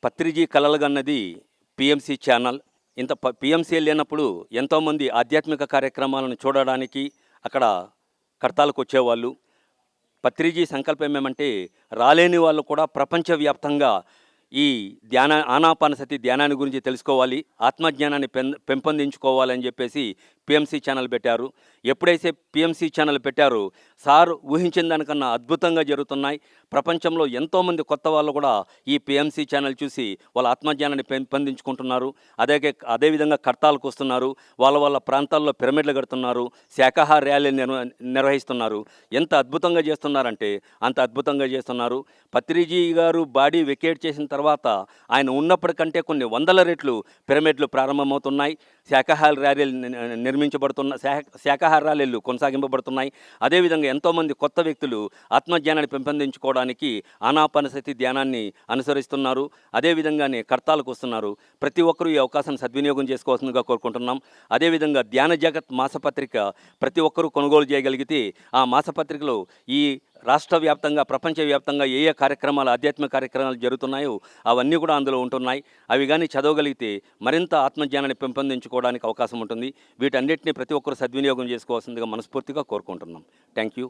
పత్రిజీ కలలుగన్నది PMC channel. ఇంత PMC లేనప్పుడు ఎంతోమంది ఆధ్యాత్మిక కార్యక్రమాలను చూడడానికి అక్కడ కడతాలకు వచ్చేవాళ్ళు. పత్రిజీ సంకల్పం ఏమంటే రాలేని వాళ్ళు కూడా ప్రపంచవ్యాప్తంగా ఈ ఆనాపానసతి ధ్యానాన్ని గురించి తెలుసుకోవాలి, ఆత్మజ్ఞానాన్ని పెంపొందించుకోవాలని చెప్పేసి పిఎంసి ఛానల్ పెట్టారు. ఎప్పుడైతే పిఎంసి ఛానల్ పెట్టారో సార్ ఊహించిన దానికన్నా అద్భుతంగా జరుగుతున్నాయి. ప్రపంచంలో ఎంతోమంది కొత్త వాళ్ళు కూడా ఈ పిఎంసి ఛానల్ చూసి వాళ్ళ ఆత్మజ్ఞానాన్ని పెంపొందించుకుంటున్నారు. అదేవిధంగా కడతాలకు వస్తున్నారు, వాళ్ళ ప్రాంతాల్లో పిరమిడ్లు కడుతున్నారు, శాకాహార ర్యాలీలు నిర్వహిస్తున్నారు. ఎంత అద్భుతంగా చేస్తున్నారంటే అంత అద్భుతంగా చేస్తున్నారు. పత్రిజీ గారు బాడీ వెకేట్ చేసిన తర్వాత ఆయన ఉన్నప్పటికంటే కొన్ని వందల రెట్లు పిరమిడ్లు ప్రారంభమవుతున్నాయి, శాకాహార ర్యాలీలు శాకాహార ర్యాలీలు కొనసాగింపబడుతున్నాయి. అదేవిధంగా ఎంతోమంది కొత్త వ్యక్తులు ఆత్మజ్ఞానాన్ని పెంపొందించుకోవడానికి ఆనాపానసతి ధ్యానాన్ని అనుసరిస్తున్నారు. అదేవిధంగానే కర్తాలకు వస్తున్నారు. ప్రతి ఒక్కరూ ఈ అవకాశాన్ని సద్వినియోగం చేసుకోవాల్సిందిగా కోరుకుంటున్నాం. అదేవిధంగా ధ్యాన జగత్ మాసపత్రిక ప్రతి ఒక్కరూ కొనుగోలు చేయగలిగితే ఆ మాసపత్రికలో ఈ రాష్ట్ర వ్యాప్తంగా ప్రపంచవ్యాప్తంగా ఏ కార్యక్రమాలు ఆధ్యాత్మిక కార్యక్రమాలు జరుగుతున్నాయో అవన్నీ కూడా అందులో ఉంటున్నాయి. అవి కానీ చదవగలిగితే మరింత ఆత్మజ్ఞానాన్ని పెంపొందించుకోవడానికి అవకాశం ఉంటుంది. వీటన్నిటిని ప్రతి ఒక్కరూ సద్వినియోగం చేసుకోవాల్సిందిగా మనస్ఫూర్తిగా కోరుకుంటున్నాం. Thank you.